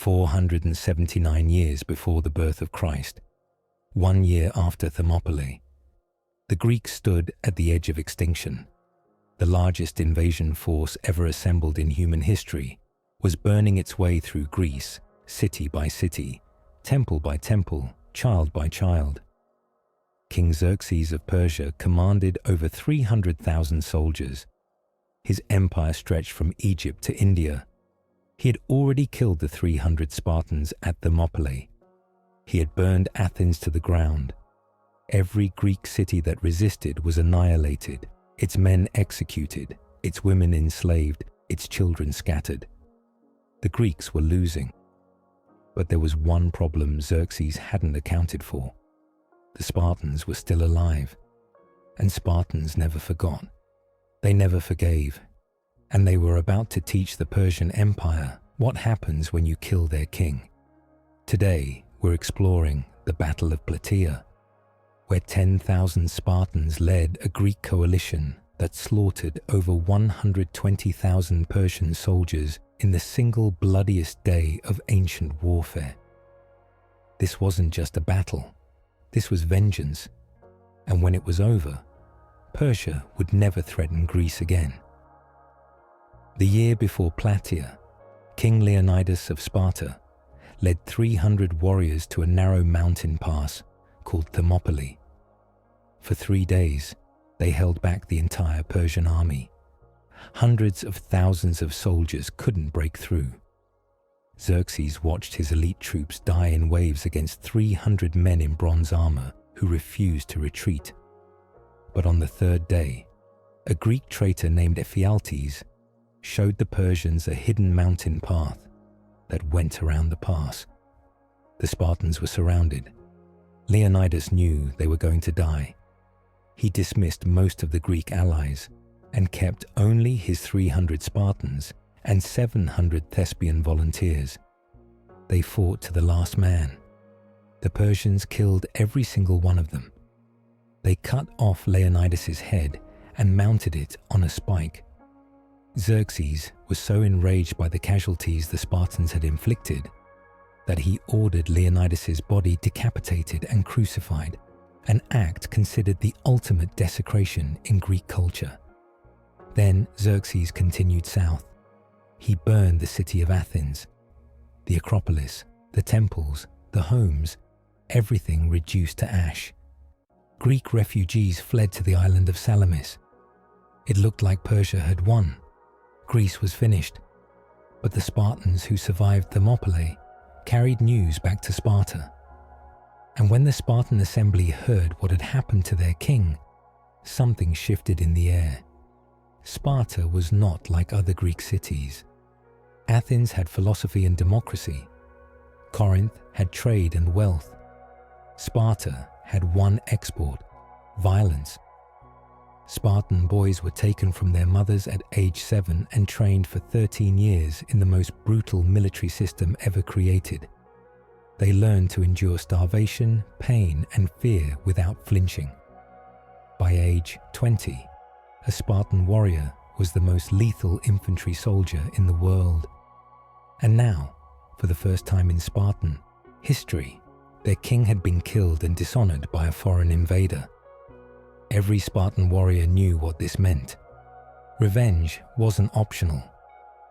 479 years before the birth of Christ, 1 year after Thermopylae. The Greeks stood at the edge of extinction. The largest invasion force ever assembled in human history was burning its way through Greece, city by city, temple by temple, child by child. King Xerxes of Persia commanded over 300,000 soldiers. His empire stretched from Egypt to India. He had already killed the 300 Spartans at Thermopylae. He had burned Athens to the ground. Every Greek city that resisted was annihilated, its men executed, its women enslaved, its children scattered. The Greeks were losing. But there was one problem Xerxes hadn't accounted for. The Spartans were still alive, and Spartans never forgot. They never forgave, and they were about to teach the Persian Empire what happens when you kill their king. Today, we're exploring the Battle of Plataea, where 10,000 Spartans led a Greek coalition that slaughtered over 120,000 Persian soldiers in the single bloodiest day of ancient warfare. This wasn't just a battle. This was vengeance, and when it was over, Persia would never threaten Greece again. The year before Plataea, King Leonidas of Sparta led 300 warriors to a narrow mountain pass called Thermopylae. For 3 days, they held back the entire Persian army. Hundreds of thousands of soldiers couldn't break through. Xerxes watched his elite troops die in waves against 300 men in bronze armor who refused to retreat. But on the 3rd day, a Greek traitor named Ephialtes showed the Persians a hidden mountain path that went around the pass. The Spartans were surrounded. Leonidas knew they were going to die. He dismissed most of the Greek allies and kept only his 300 Spartans and 700 Thespian volunteers. They fought to the last man. The Persians killed every single one of them. They cut off Leonidas's head and mounted it on a spike. Xerxes was so enraged by the casualties the Spartans had inflicted that he ordered Leonidas's body decapitated and crucified, an act considered the ultimate desecration in Greek culture. Then Xerxes continued south. He burned the city of Athens, the Acropolis, the temples, the homes, everything reduced to ash. Greek refugees fled to the island of Salamis. It looked like Persia had won. Greece was finished. But the Spartans who survived Thermopylae carried news back to Sparta. And when the Spartan assembly heard what had happened to their king, something shifted in the air. Sparta was not like other Greek cities. Athens had philosophy and democracy. Corinth had trade and wealth. Sparta had one export: violence. Spartan boys were taken from their mothers at age 7 and trained for 13 years in the most brutal military system ever created. They learned to endure starvation, pain, and fear without flinching. By age 20, a Spartan warrior was the most lethal infantry soldier in the world. And now, for the first time in Spartan history, their king had been killed and dishonored by a foreign invader. Every Spartan warrior knew what this meant. Revenge wasn't optional.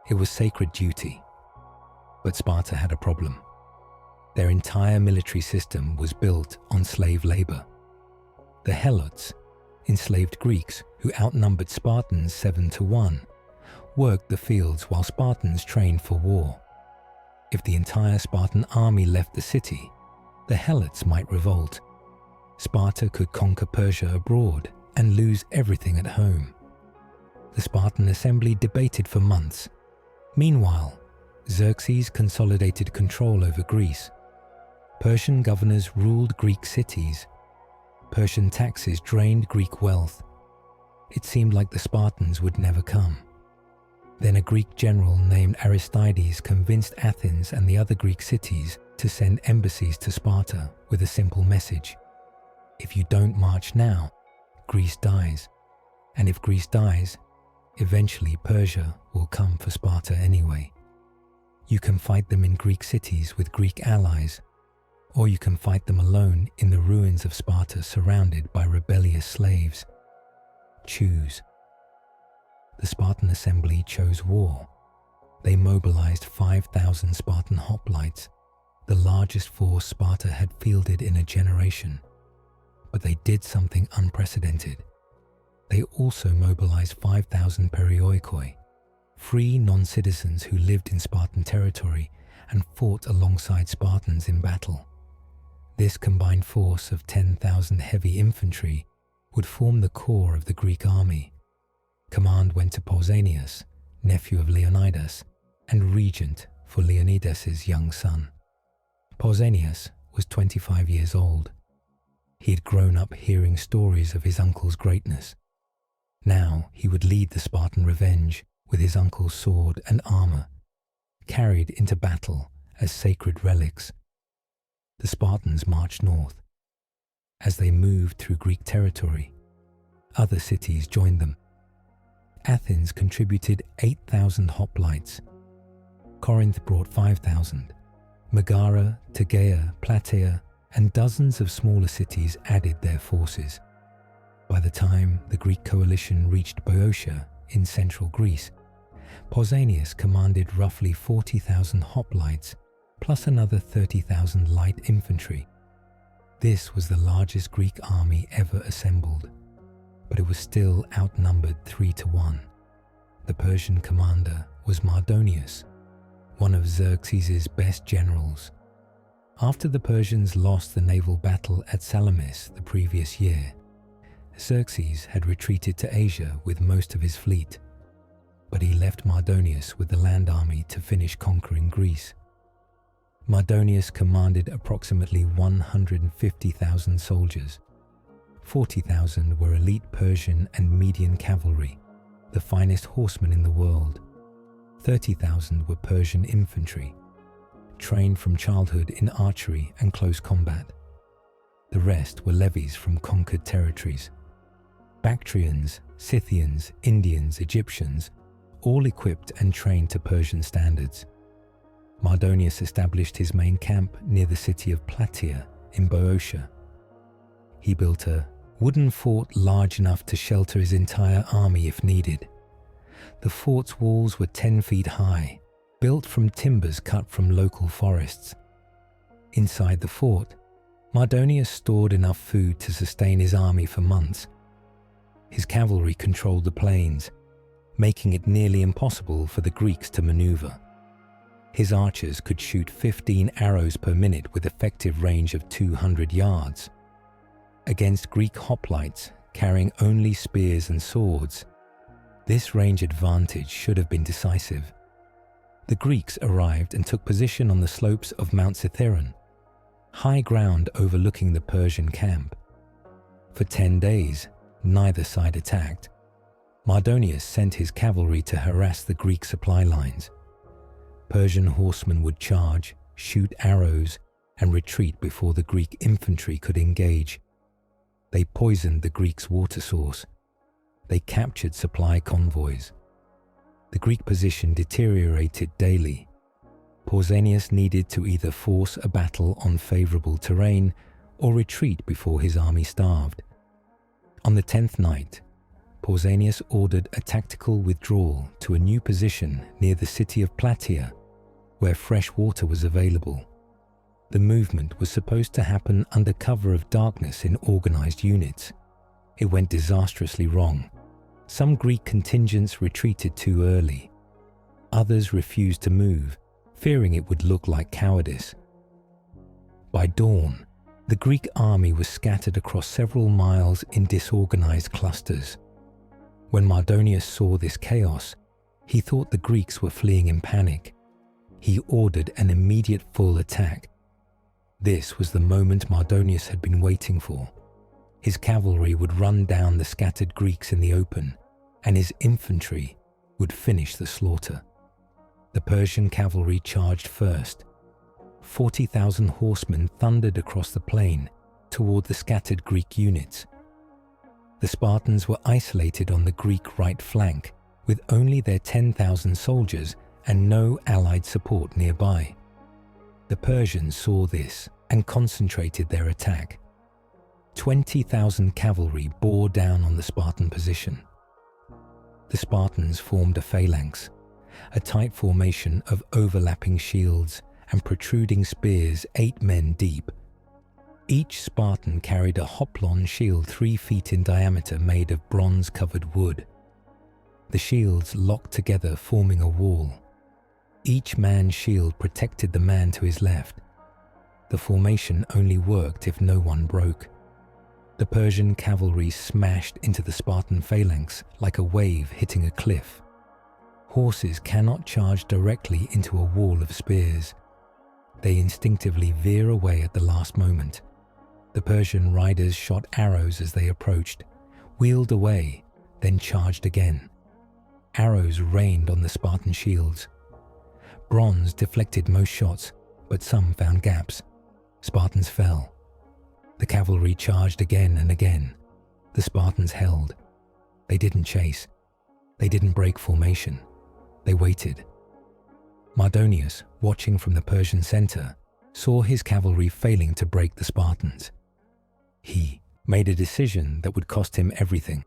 It was sacred duty. But Sparta had a problem. Their entire military system was built on slave labor. The Helots, enslaved Greeks who outnumbered Spartans 7-1, worked the fields while Spartans trained for war. If the entire Spartan army left the city, the Helots might revolt. Sparta could conquer Persia abroad and lose everything at home. The Spartan assembly debated for months. Meanwhile, Xerxes consolidated control over Greece. Persian governors ruled Greek cities. Persian taxes drained Greek wealth. It seemed like the Spartans would never come. Then a Greek general named Aristides convinced Athens and the other Greek cities to send embassies to Sparta with a simple message: if you don't march now, Greece dies. And if Greece dies, eventually Persia will come for Sparta anyway. You can fight them in Greek cities with Greek allies, or you can fight them alone in the ruins of Sparta surrounded by rebellious slaves. Choose. The Spartan assembly chose war. They mobilized 5,000 Spartan hoplites, the largest force Sparta had fielded in a generation. But they did something unprecedented. They also mobilized 5,000 perioikoi, free non-citizens who lived in Spartan territory and fought alongside Spartans in battle. This combined force of 10,000 heavy infantry would form the core of the Greek army. Command went to Pausanias, nephew of Leonidas, and regent for Leonidas' young son. Pausanias was 25 years old. He had grown up hearing stories of his uncle's greatness. Now he would lead the Spartan revenge with his uncle's sword and armor, carried into battle as sacred relics. The Spartans marched north. As they moved through Greek territory, other cities joined them. Athens contributed 8,000 hoplites. Corinth brought 5,000. Megara, Tegea, Plataea, and dozens of smaller cities added their forces. By the time the Greek coalition reached Boeotia in central Greece, Pausanias commanded roughly 40,000 hoplites plus another 30,000 light infantry. This was the largest Greek army ever assembled, but it was still outnumbered 3-1. The Persian commander was Mardonius, one of Xerxes' best generals. After the Persians lost the naval battle at Salamis the previous year, Xerxes had retreated to Asia with most of his fleet, but he left Mardonius with the land army to finish conquering Greece. Mardonius commanded approximately 150,000 soldiers. 40,000 were elite Persian and Median cavalry, the finest horsemen in the world. 30,000 were Persian infantry, trained from childhood in archery and close combat. The rest were levies from conquered territories. Bactrians, Scythians, Indians, Egyptians, all equipped and trained to Persian standards. Mardonius established his main camp near the city of Plataea in Boeotia. He built a wooden fort large enough to shelter his entire army if needed. The fort's walls were 10 feet high, built from timbers cut from local forests. Inside the fort, Mardonius stored enough food to sustain his army for months. His cavalry controlled the plains, making it nearly impossible for the Greeks to maneuver. His archers could shoot 15 arrows per minute with effective range of 200 yards. Against Greek hoplites carrying only spears and swords, this range advantage should have been decisive. The Greeks arrived and took position on the slopes of Mount Cithaeron, high ground overlooking the Persian camp. For 10 days, neither side attacked. Mardonius sent his cavalry to harass the Greek supply lines. Persian horsemen would charge, shoot arrows, and retreat before the Greek infantry could engage. They poisoned the Greeks' water source. They captured supply convoys. The Greek position deteriorated daily. Pausanias needed to either force a battle on favorable terrain or retreat before his army starved. On the 10th night, Pausanias ordered a tactical withdrawal to a new position near the city of Plataea, where fresh water was available. The movement was supposed to happen under cover of darkness in organized units. It went disastrously wrong. Some Greek contingents retreated too early. Others refused to move, fearing it would look like cowardice. By dawn, the Greek army was scattered across several miles in disorganized clusters. When Mardonius saw this chaos, he thought the Greeks were fleeing in panic. He ordered an immediate full attack. This was the moment Mardonius had been waiting for. His cavalry would run down the scattered Greeks in the open, and his infantry would finish the slaughter. The Persian cavalry charged first. 40,000 horsemen thundered across the plain toward the scattered Greek units. The Spartans were isolated on the Greek right flank, with only their 10,000 soldiers and no allied support nearby. The Persians saw this and concentrated their attack. 20,000 cavalry bore down on the Spartan position. The Spartans formed a phalanx, a tight formation of overlapping shields and protruding spears 8 men deep. Each Spartan carried a hoplon shield 3 feet in diameter made of bronze-covered wood. The shields locked together, forming a wall. Each man's shield protected the man to his left. The formation only worked if no one broke. The Persian cavalry smashed into the Spartan phalanx like a wave hitting a cliff. Horses cannot charge directly into a wall of spears. They instinctively veer away at the last moment. The Persian riders shot arrows as they approached, wheeled away, then charged again. Arrows rained on the Spartan shields. Bronze deflected most shots, but some found gaps. Spartans fell. The cavalry charged again and again. The Spartans held. They didn't chase. They didn't break formation. They waited. Mardonius, watching from the Persian center, saw his cavalry failing to break the Spartans. He made a decision that would cost him everything.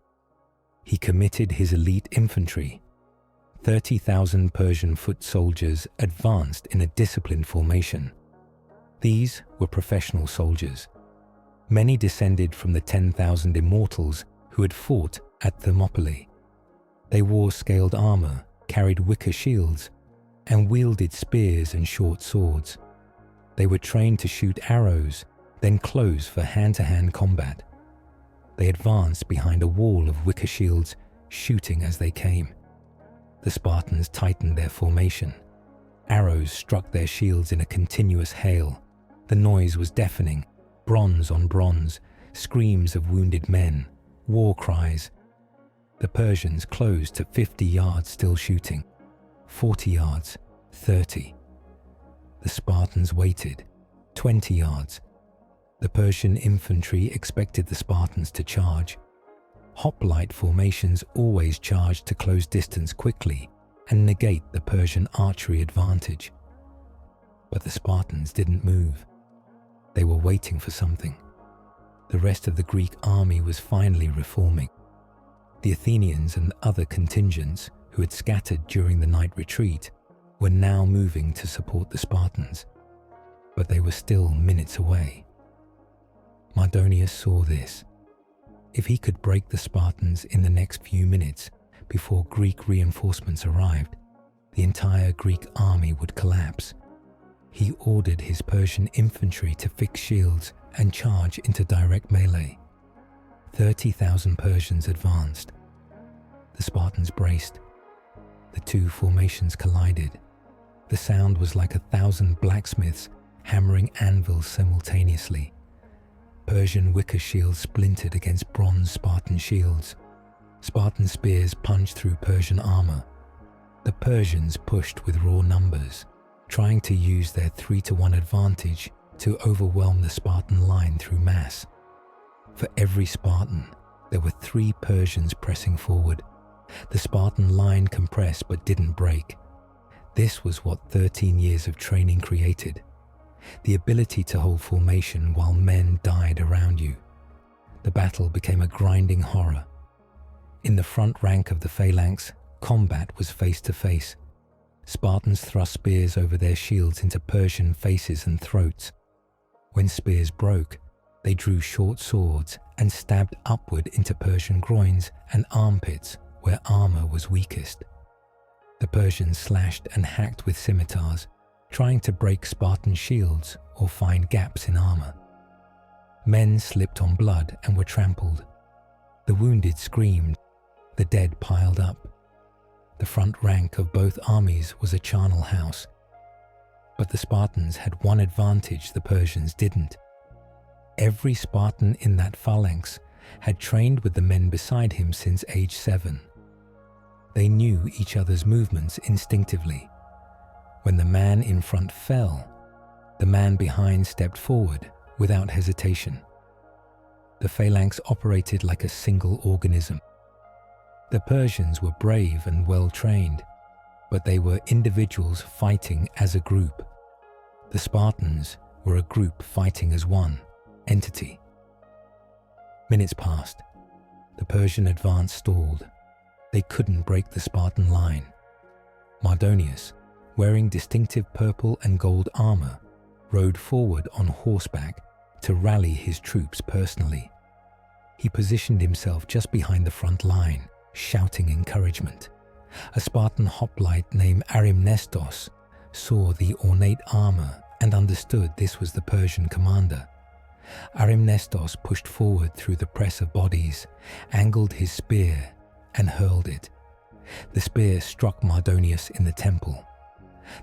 He committed his elite infantry. 30,000 Persian foot soldiers advanced in a disciplined formation. These were professional soldiers. Many descended from the 10,000 immortals who had fought at Thermopylae. They wore scaled armor, carried wicker shields, and wielded spears and short swords. They were trained to shoot arrows, then close for hand-to-hand combat. They advanced behind a wall of wicker shields, shooting as they came. The Spartans tightened their formation. Arrows struck their shields in a continuous hail. The noise was deafening, bronze on bronze, screams of wounded men, war cries. The Persians closed to 50 yards still shooting, 40 yards, 30. The Spartans waited, 20 yards. The Persian infantry expected the Spartans to charge. Hoplite formations always charged to close distance quickly and negate the Persian archery advantage. But the Spartans didn't move. They were waiting for something. The rest of the Greek army was finally reforming. The Athenians and other contingents who had scattered during the night retreat were now moving to support the Spartans, but they were still minutes away. Mardonius saw this. If he could break the Spartans in the next few minutes before Greek reinforcements arrived, the entire Greek army would collapse. He ordered his Persian infantry to fix shields and charge into direct melee. 30,000 Persians advanced. The Spartans braced. The two formations collided. The sound was like 1,000 blacksmiths hammering anvils simultaneously. Persian wicker shields splintered against bronze Spartan shields. Spartan spears punched through Persian armor. The Persians pushed with raw numbers, trying to use their 3-to-1 advantage to overwhelm the Spartan line through mass. For every Spartan, there were 3 Persians pressing forward. The Spartan line compressed but didn't break. This was what 13 years of training created. The ability to hold formation while men died around you. The battle became a grinding horror. In the front rank of the phalanx, combat was face to face. Spartans thrust spears over their shields into Persian faces and throats. When spears broke, they drew short swords and stabbed upward into Persian groins and armpits where armor was weakest. The Persians slashed and hacked with scimitars, trying to break Spartan shields or find gaps in armor. Men slipped on blood and were trampled. The wounded screamed. The dead piled up. The front rank of both armies was a charnel house. But the Spartans had one advantage the Persians didn't. Every Spartan in that phalanx had trained with the men beside him since age 7. They knew each other's movements instinctively. When the man in front fell, the man behind stepped forward without hesitation. The phalanx operated like a single organism. The Persians were brave and well trained. but they were individuals fighting as a group. The Spartans were a group fighting as one entity. Minutes passed. The Persian advance stalled. They couldn't break the Spartan line. Mardonius, wearing distinctive purple and gold armor, rode forward on horseback to rally his troops personally. He positioned himself just behind the front line, shouting encouragement. A Spartan hoplite named Arimnestos saw the ornate armor and understood this was the Persian commander. Arimnestos pushed forward through the press of bodies, angled his spear, and hurled it. The spear struck Mardonius in the temple.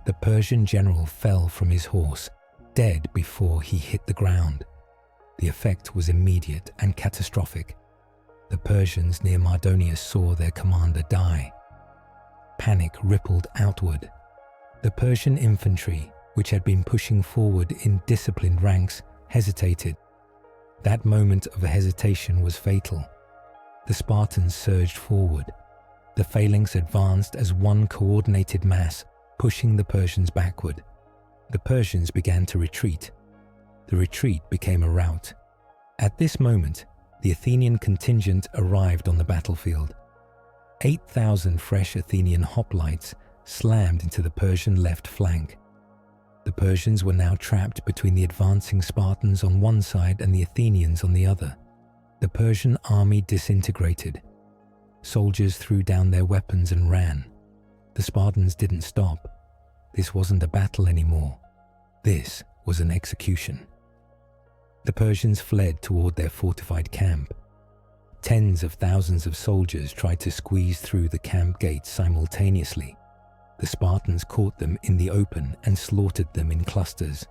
The Persian general fell from his horse, dead before he hit the ground. The effect was immediate and catastrophic. The Persians near Mardonius saw their commander die. Panic rippled outward. The Persian infantry, which had been pushing forward in disciplined ranks, hesitated. That moment of hesitation was fatal. The Spartans surged forward. The phalanx advanced as one coordinated mass, pushing the Persians backward. The Persians began to retreat. The retreat became a rout. At this moment, the Athenian contingent arrived on the battlefield. 8,000 fresh Athenian hoplites slammed into the Persian left flank. The Persians were now trapped between the advancing Spartans on one side and the Athenians on the other. The Persian army disintegrated. Soldiers threw down their weapons and ran. The Spartans didn't stop. This wasn't a battle anymore. This was an execution. The Persians fled toward their fortified camp. Tens of thousands of soldiers tried to squeeze through the camp gates simultaneously. The Spartans caught them in the open and slaughtered them in clusters.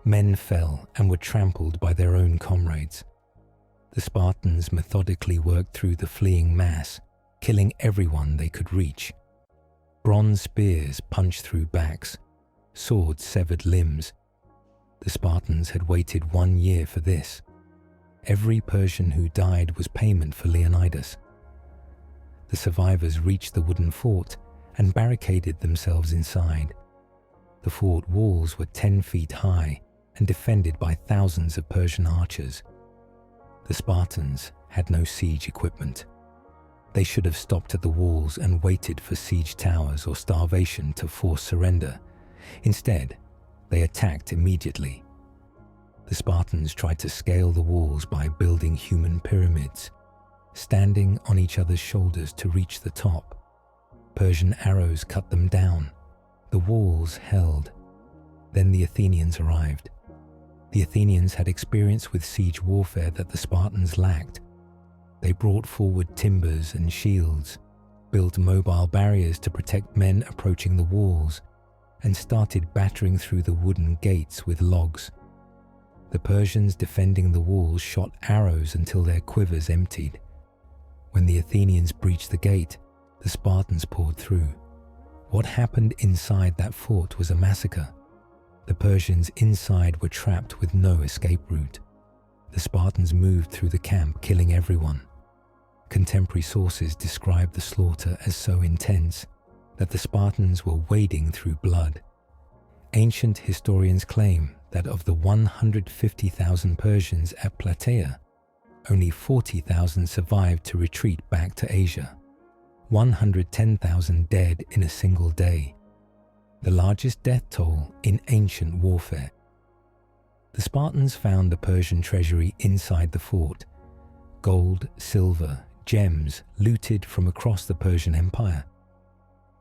Men fell and were trampled by their own comrades. The Spartans methodically worked through the fleeing mass, killing everyone they could reach. Bronze spears punched through backs. Swords severed limbs. The Spartans had waited 1 year for this. Every Persian who died was payment for Leonidas. The survivors reached the wooden fort and barricaded themselves inside. The fort walls were 10 feet high and defended by thousands of Persian archers. The Spartans had no siege equipment. They should have stopped at the walls and waited for siege towers or starvation to force surrender. Instead, they attacked immediately. The Spartans tried to scale the walls by building human pyramids, standing on each other's shoulders to reach the top. Persian arrows cut them down. The walls held. Then the Athenians arrived. The Athenians had experience with siege warfare that the Spartans lacked. They brought forward timbers and shields, built mobile barriers to protect men approaching the walls, and started battering through the wooden gates with logs. The Persians defending the walls shot arrows until their quivers emptied. When the Athenians breached the gate, the Spartans poured through. What happened inside that fort was a massacre. The Persians inside were trapped with no escape route. The Spartans moved through the camp, killing everyone. Contemporary sources describe the slaughter as so intense that the Spartans were wading through blood. Ancient historians claim that of the 150,000 Persians at Plataea, only 40,000 survived to retreat back to Asia. 110,000 dead in a single day, the largest death toll in ancient warfare. The Spartans found the Persian treasury inside the fort. Gold, silver, gems looted from across the Persian Empire.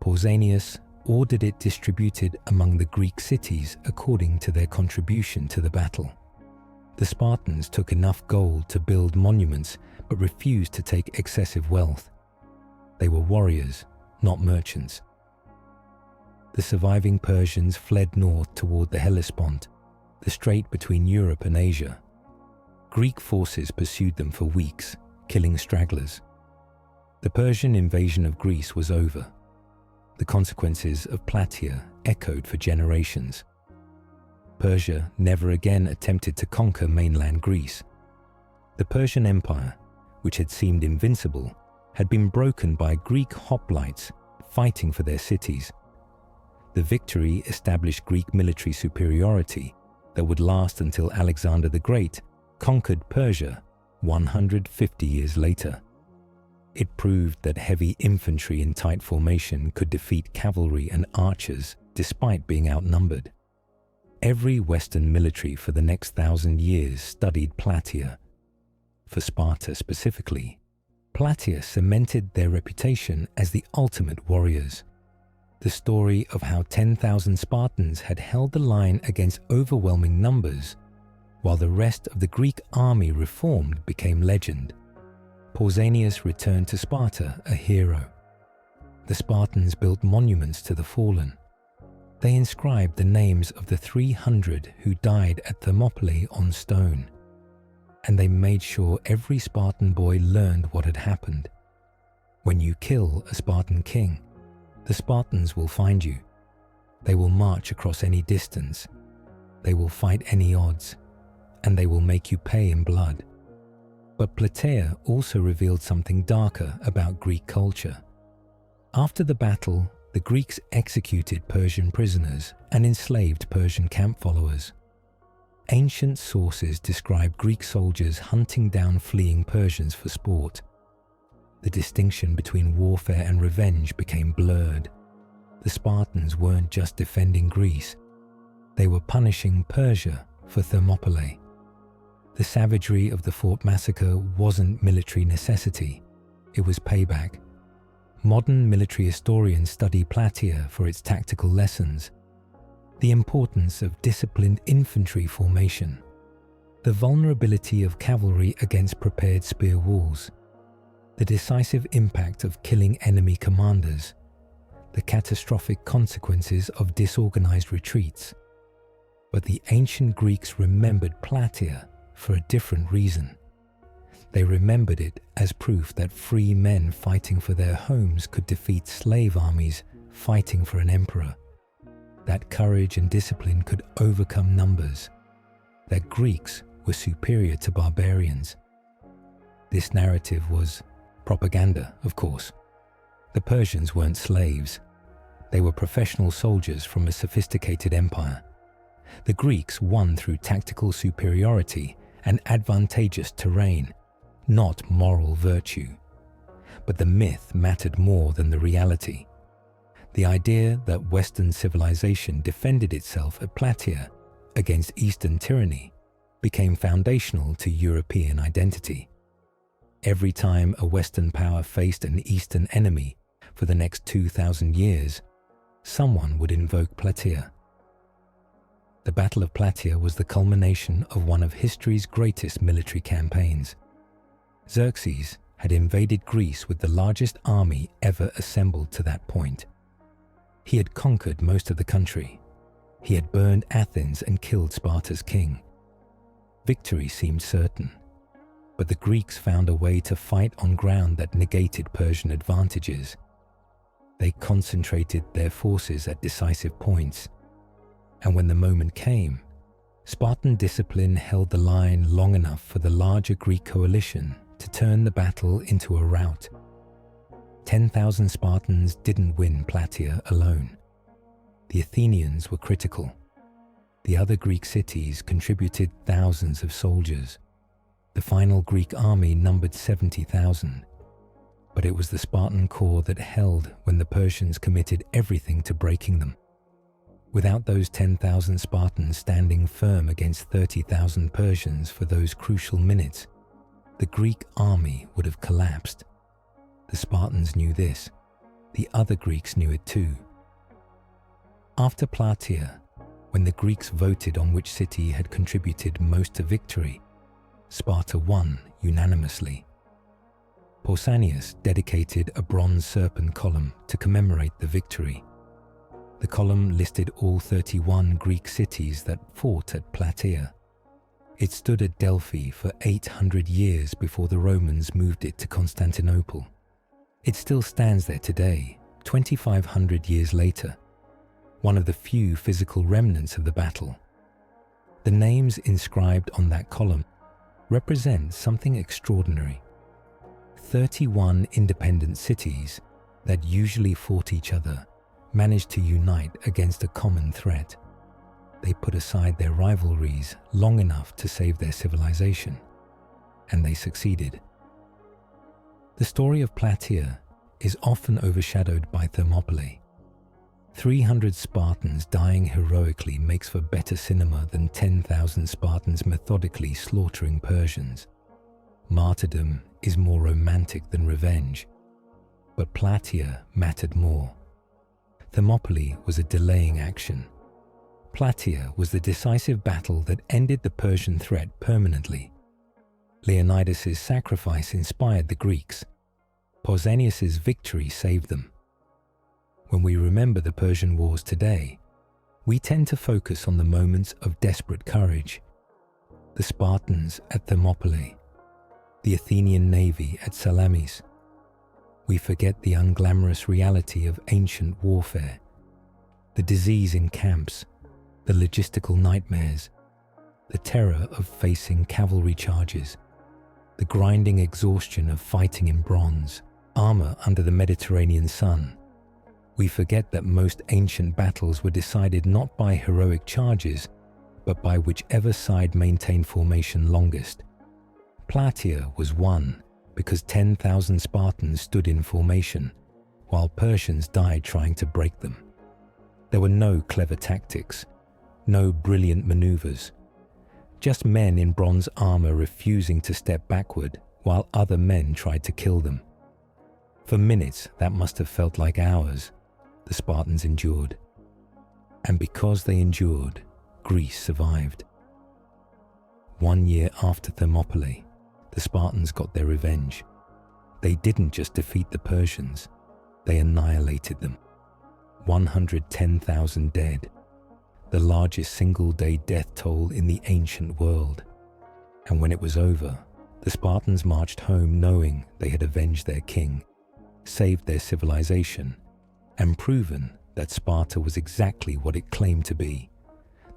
Pausanias ordered it distributed among the Greek cities according to their contribution to the battle. The Spartans took enough gold to build monuments but refused to take excessive wealth. They were warriors, not merchants. The surviving Persians fled north toward the Hellespont, the strait between Europe and Asia. Greek forces pursued them for weeks, killing stragglers. The Persian invasion of Greece was over. The consequences of Plataea echoed for generations. Persia never again attempted to conquer mainland Greece. The Persian Empire, which had seemed invincible, had been broken by Greek hoplites fighting for their cities. The victory established Greek military superiority that would last until Alexander the Great conquered Persia 150 years later. It proved that heavy infantry in tight formation could defeat cavalry and archers despite being outnumbered. Every Western military for the next 1,000 years studied Plataea. For Sparta specifically, Plataea cemented their reputation as the ultimate warriors. The story of how 10,000 Spartans had held the line against overwhelming numbers, while the rest of the Greek army reformed, became legend. Pausanias returned to Sparta a hero. The Spartans built monuments to the fallen. They inscribed the names of the 300 who died at Thermopylae on stone. And they made sure every Spartan boy learned what had happened. When you kill a Spartan king, the Spartans will find you. They will march across any distance. They will fight any odds, and they will make you pay in blood. But Plataea also revealed something darker about Greek culture. After the battle, the Greeks executed Persian prisoners and enslaved Persian camp followers. Ancient sources describe Greek soldiers hunting down fleeing Persians for sport. The distinction between warfare and revenge became blurred. The Spartans weren't just defending Greece. They were punishing Persia for Thermopylae. The savagery of the fort massacre wasn't military necessity, it was payback. Modern military historians study Plataea for its tactical lessons, the importance of disciplined infantry formation, the vulnerability of cavalry against prepared spear walls, the decisive impact of killing enemy commanders, the catastrophic consequences of disorganized retreats. But the ancient Greeks remembered Plataea for a different reason. They remembered it as proof that free men fighting for their homes could defeat slave armies fighting for an emperor, that courage and discipline could overcome numbers, that Greeks were superior to barbarians. This narrative was propaganda, of course. The Persians weren't slaves. They were professional soldiers from a sophisticated empire. The Greeks won through tactical superiority and advantageous terrain, not moral virtue. But the myth mattered more than the reality. The idea that Western civilization defended itself at Plataea against Eastern tyranny became foundational to European identity. Every time a Western power faced an Eastern enemy for the next 2,000 years, someone would invoke Plataea. The Battle of Plataea was the culmination of one of history's greatest military campaigns. Xerxes had invaded Greece with the largest army ever assembled to that point. He had conquered most of the country. He had burned Athens and killed Sparta's king. Victory seemed certain, but the Greeks found a way to fight on ground that negated Persian advantages. They concentrated their forces at decisive points, and when the moment came, Spartan discipline held the line long enough for the larger Greek coalition to turn the battle into a rout. 10,000 Spartans didn't win Plataea alone. The Athenians were critical. The other Greek cities contributed thousands of soldiers. The final Greek army numbered 70,000. But it was the Spartan core that held when the Persians committed everything to breaking them. Without those 10,000 Spartans standing firm against 30,000 Persians for those crucial minutes, the Greek army would have collapsed. The Spartans knew this. The other Greeks knew it too. After Plataea, when the Greeks voted on which city had contributed most to victory, Sparta won unanimously. Pausanias dedicated a bronze serpent column to commemorate the victory. The column listed all 31 Greek cities that fought at Plataea. It stood at Delphi for 800 years before the Romans moved it to Constantinople. It still stands there today, 2,500 years later, one of the few physical remnants of the battle. The names inscribed on that column represent something extraordinary. 31 independent cities that usually fought each other managed to unite against a common threat. They put aside their rivalries long enough to save their civilization, and they succeeded. The story of Plataea is often overshadowed by Thermopylae. 300 Spartans dying heroically makes for better cinema than 10,000 Spartans methodically slaughtering Persians. Martyrdom is more romantic than revenge, but Plataea mattered more. Thermopylae was a delaying action. Plataea was the decisive battle that ended the Persian threat permanently. Leonidas' sacrifice inspired the Greeks. Pausanias' victory saved them. When we remember the Persian wars today, we tend to focus on the moments of desperate courage. The Spartans at Thermopylae, the Athenian navy at Salamis. We forget the unglamorous reality of ancient warfare, the disease in camps, the logistical nightmares, the terror of facing cavalry charges, the grinding exhaustion of fighting in bronze, armor under the Mediterranean sun. We forget that most ancient battles were decided not by heroic charges, but by whichever side maintained formation longest. Plataea was won because 10,000 Spartans stood in formation, while Persians died trying to break them. There were no clever tactics, no brilliant maneuvers, just men in bronze armor refusing to step backward while other men tried to kill them. For minutes, that must have felt like hours. The Spartans endured. And because they endured, Greece survived. 1 year after Thermopylae, the Spartans got their revenge. They didn't just defeat the Persians, they annihilated them. 110,000 dead, the largest single-day death toll in the ancient world. And when it was over, the Spartans marched home knowing they had avenged their king, saved their civilization, and proven that Sparta was exactly what it claimed to be,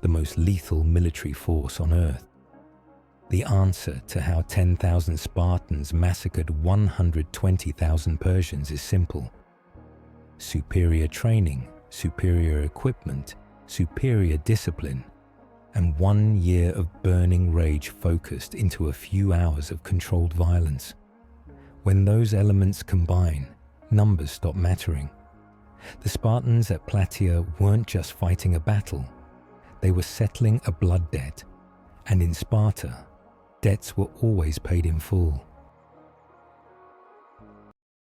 the most lethal military force on earth. The answer to how 10,000 Spartans massacred 120,000 Persians is simple. Superior training, superior equipment, superior discipline, and 1 year of burning rage focused into a few hours of controlled violence. When those elements combine, numbers stop mattering. The Spartans at Plataea weren't just fighting a battle, they were settling a blood debt, and in Sparta, debts were always paid in full.